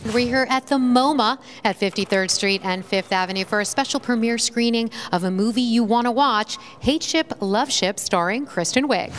We're here at the MOMA at 53rd Street and 5th Avenue for a special premiere screening of a movie you want to watch, Hateship Loveship, starring Kristen Wiig.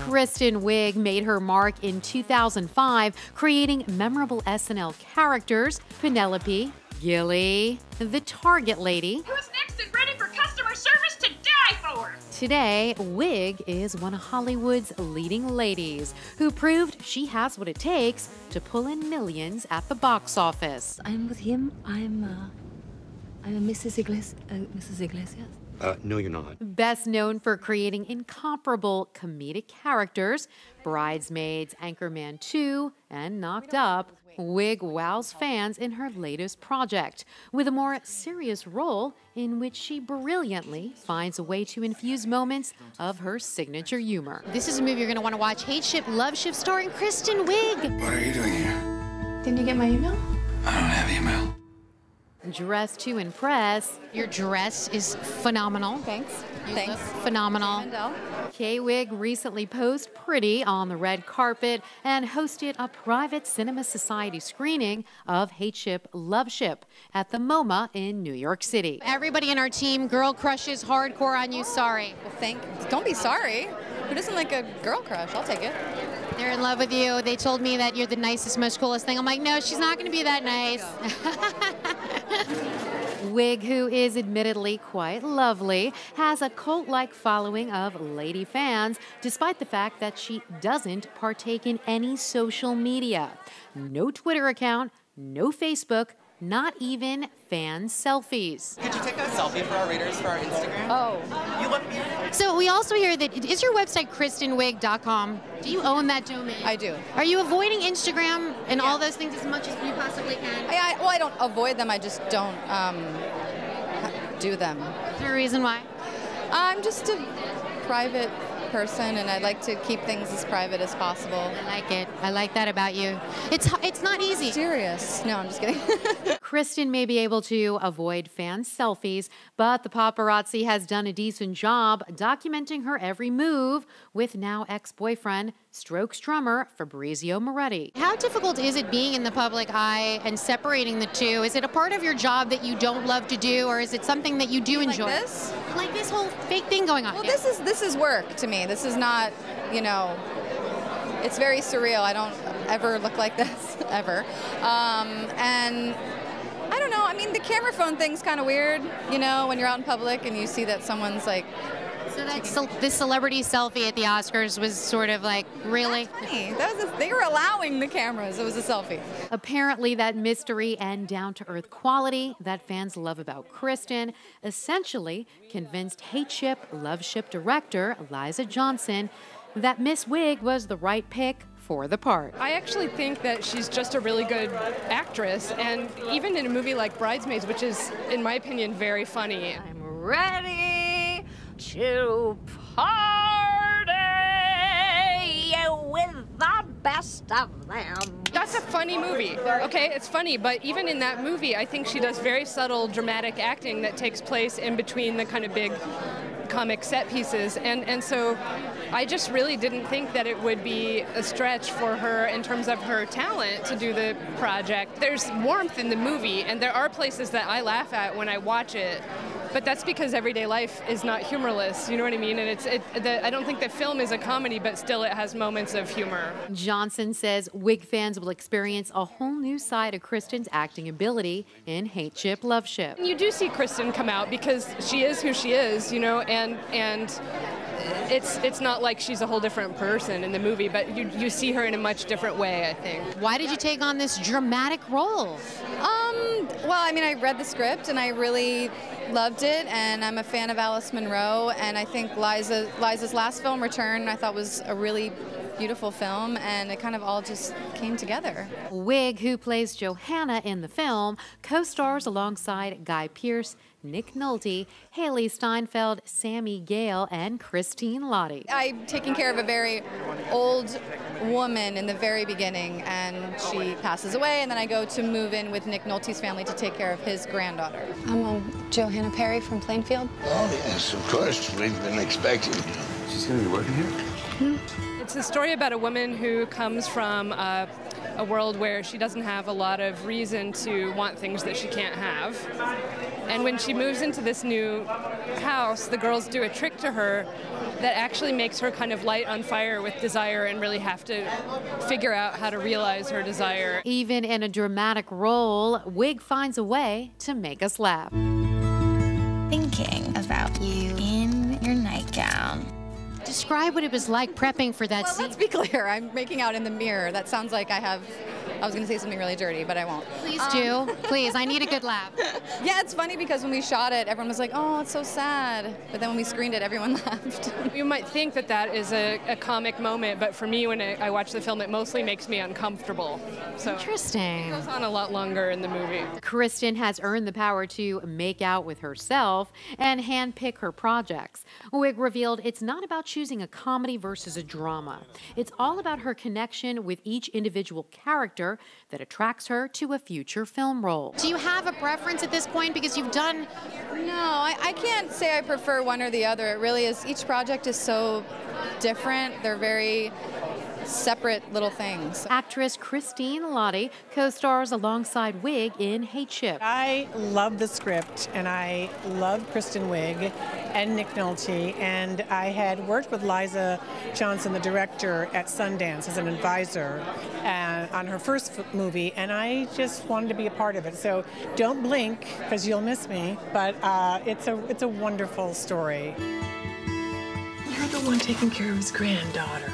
Kristen Wiig made her mark in 2005, creating memorable SNL characters, Penelope, Gilly, the Target Lady. Who's next and ready for customer service to die for? Today, Wiig is one of Hollywood's leading ladies who proved she has what it takes to pull in millions at the box office. I'm with him. I'm a Mrs. Iglesias. No, you're not. Best known for creating incomparable comedic characters, Bridesmaids, Anchorman 2, and Knocked Up, Wiig wows fans in her latest project, with a more serious role in which she brilliantly finds a way to infuse moments of her signature humor. This is a movie you're going to want to watch, Hateship Loveship, starring Kristen Wiig. What are you doing here? Didn't you get my email? I don't have email. Dressed to impress. Your dress is phenomenal. Thanks. You Thanks. look phenomenal. Wiig recently posed pretty on the red carpet and hosted a private Cinema Society screening of Hateship Loveship at the MOMA in New York City. Everybody in our team, girl crushes hardcore on you, sorry. Well, don't be sorry. Who doesn't like a girl crush? I'll take it. They're in love with you. They told me that you're the nicest, most coolest thing. I'm like, no, she's not going to be that nice. Wiig, who is admittedly quite lovely, has a cult-like following of lady fans, despite the fact that she doesn't partake in any social media. No Twitter account, no Facebook, not even fan selfies. Could you take a selfie for our readers for our Instagram? Oh. You look beautiful. So we also hear that, is your website KristenWiig.com? Do you own that domain? I do. Are you avoiding Instagram and all those things as much as you possibly can? Well, I don't avoid them. I just don't do them. Is there a reason why? I'm just a private person, and I like to keep things as private as possible. I like it. I like that about you. It's not easy. Serious. No, I'm just kidding. Kristen may be able to avoid fan selfies, but the paparazzi has done a decent job documenting her every move with now ex-boyfriend, Strokes drummer Fabrizio Moretti. How difficult is it being in the public eye and separating the two? Is it a part of your job that you don't love to do, or is it something that you do enjoy? Like this? Like this whole fake thing going on. Well, this is work to me. This is not, it's very surreal. I don't ever look like this, ever. And I don't know, I mean, the camera phone thing's kind of weird, when you're out in public and you see that someone's like... So this celebrity selfie at the Oscars was sort of like, really? That's funny. They were allowing the cameras. It was a selfie. Apparently, that mystery and down-to-earth quality that fans love about Kristen essentially convinced Hateship Loveship director Liza Johnson that Miss Wiig was the right pick for the part. I actually think that she's just a really good actress, and even in a movie like Bridesmaids, which is, in my opinion, very funny. I'm ready to party with the best of them. That's a funny movie, okay? It's funny, but even in that movie, I think she does very subtle, dramatic acting that takes place in between the kind of big comic set pieces, and so I just really didn't think that it would be a stretch for her in terms of her talent to do the project. There's warmth in the movie, and there are places that I laugh at when I watch it, but that's because everyday life is not humorless, you know what I mean? And I don't think the film is a comedy, but still it has moments of humor. Johnson says Wiig fans will experience a whole new side of Kristen's acting ability in Hateship Loveship. You do see Kristen come out because she is who she is, and it's not like she's a whole different person in the movie, but you see her in a much different way, I think. Why did you take on this dramatic role? Well, I mean, I read the script and I really loved it, and I'm a fan of Alice Munro, and I think Liza's last film, Return, I thought was a really beautiful film, and it kind of all just came together. Wiig, who plays Johanna in the film, co-stars alongside Guy Pearce, Nick Nolte, Haley Steinfeld, Sami Gayle, and Christine Lahti. I'm taking care of a very old woman in the very beginning, and she passes away, and then I go to move in with Nick Nolte's family to take care of his granddaughter. I'm Johanna Perry from Plainfield. Oh, yes, of course. We've been expecting you. She's going to be working here? It's a story about a woman who comes from a world where she doesn't have a lot of reason to want things that she can't have. And when she moves into this new house, the girls do a trick to her that actually makes her kind of light on fire with desire and really have to figure out how to realize her desire. Even in a dramatic role, Wiig finds a way to make us laugh. Thinking about you in your nightgown. Describe what it was like prepping for that scene. Let's be clear, I'm making out in the mirror. That sounds like I was going to say something really dirty, but I won't. Please do. Please, I need a good laugh. Yeah, it's funny because when we shot it, everyone was like, oh, it's so sad. But then when we screened it, everyone laughed. You might think that that is a comic moment, but for me, when I watch the film, it mostly makes me uncomfortable. So Interesting. It goes on a lot longer in the movie. Kristen has earned the power to make out with herself and handpick her projects. Wiig revealed it's not about choosing a comedy versus a drama. It's all about her connection with each individual character that attracts her to a future film role. Do you have a preference at this point because you've done... No, I can't say I prefer one or the other. It really is, each project is so different. They're very separate little things. Actress Christine Lahti co-stars alongside Wiig in Hateship. I love the script, and I love Kristen Wiig and Nick Nolte, and I had worked with Liza Johnson, the director, at Sundance as an advisor on her first movie, and I just wanted to be a part of it. So don't blink, because you'll miss me, but it's a wonderful story. You're the one taking care of his granddaughter.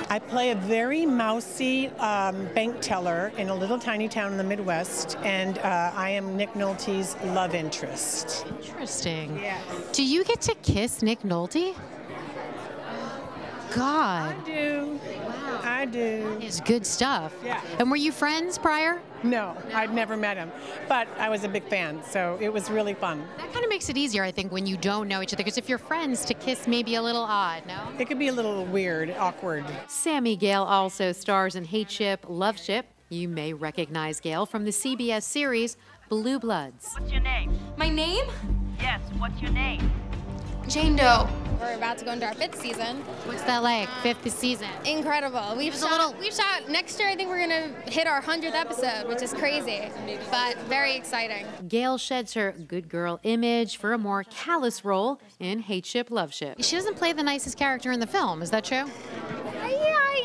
I play a very mousy bank teller in a little tiny town in the Midwest, and I am Nick Nolte's love interest. Interesting. Yeah. Do you get to kiss Nick Nolte? God. I do. Wow. I do. That is good stuff. Yeah. And were you friends prior? No, I'd never met him, but I was a big fan, so it was really fun. That kind of makes it easier, I think, when you don't know each other, because if you're friends, to kiss may be a little odd, no? It could be a little weird, awkward. Sami Gayle also stars in Hateship Loveship. You may recognize Gayle from the CBS series Blue Bloods. What's your name? My name? Yes, what's your name? Jane Doe. We're about to go into our 5th season. What's that like, 5th season? Incredible. We've shot next year. I think we're gonna hit our 100th episode, which is crazy, but very exciting. Gayle sheds her good girl image for a more callous role in Hateship Loveship. She doesn't play the nicest character in the film, is that true?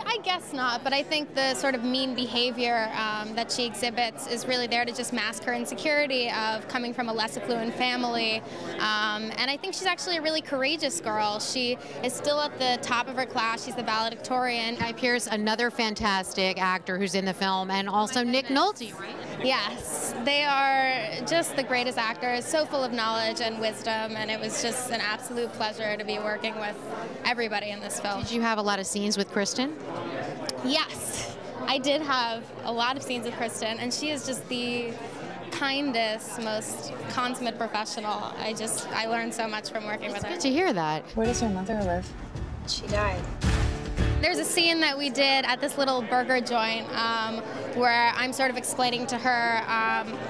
I guess not, but I think the sort of mean behavior that she exhibits is really there to just mask her insecurity of coming from a less affluent family. And I think she's actually a really courageous girl. She is still at the top of her class. She's the valedictorian. Guy Pearce, another fantastic actor who's in the film, and also Nick Nolte, right? Yes, they are just the greatest actors, so full of knowledge and wisdom, and it was just an absolute pleasure to be working with everybody in this film. Did you have a lot of scenes with Kristen? Yes, I did have a lot of scenes with Kristen, and she is just the kindest, most consummate professional. I learned so much from working with her. It's good to hear that. Where does her mother live? She died. There's a scene that we did at this little burger joint where I'm sort of explaining to her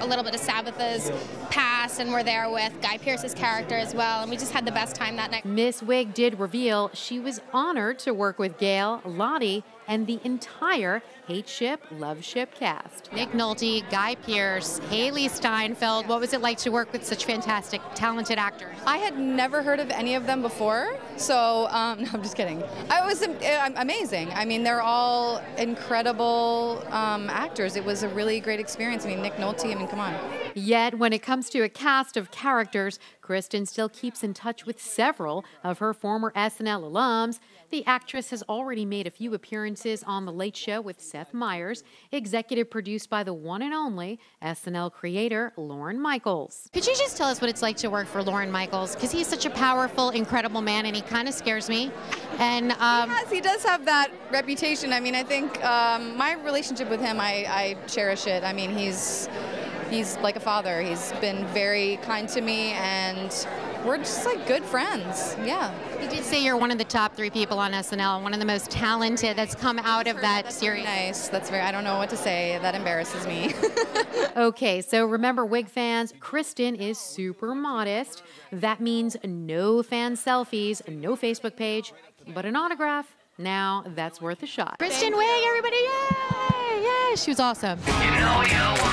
a little bit of Sabbatha's past, and we're there with Guy Pearce's character as well, and we just had the best time that night. Miss Wiig did reveal she was honored to work with Gayle, Lahti, and the entire Hateship Loveship cast. Nick Nolte, Guy Pearce, Haley Steinfeld. What was it like to work with such fantastic, talented actors? I had never heard of any of them before, so no, I'm just kidding. It was amazing. I mean, they're all incredible actors. It was a really great experience. I mean, Nick Nolte, I mean, come on. Yet, when it comes to a cast of characters, Kristen still keeps in touch with several of her former SNL alums. The actress has already made a few appearances on The Late Show with Seth Meyers, executive produced by the one and only SNL creator Lorne Michaels. Could you just tell us what it's like to work for Lorne Michaels? Because he's such a powerful, incredible man, and he kind of scares me. And he does have that reputation. I mean, I think my relationship with him, I cherish it. I mean, he's like a father. He's been very kind to me, and we're just like good friends. Yeah. You did say you're one of the top 3 people on SNL, one of the most talented that's come out of that series. Nice. That's very, I don't know what to say. That embarrasses me. Okay, so remember, Wig fans, Kristen is super modest. That means no fan selfies, no Facebook page, but an autograph. Now that's worth a shot. Kristen Wiig, everybody, yay! Yay! She was awesome. You know you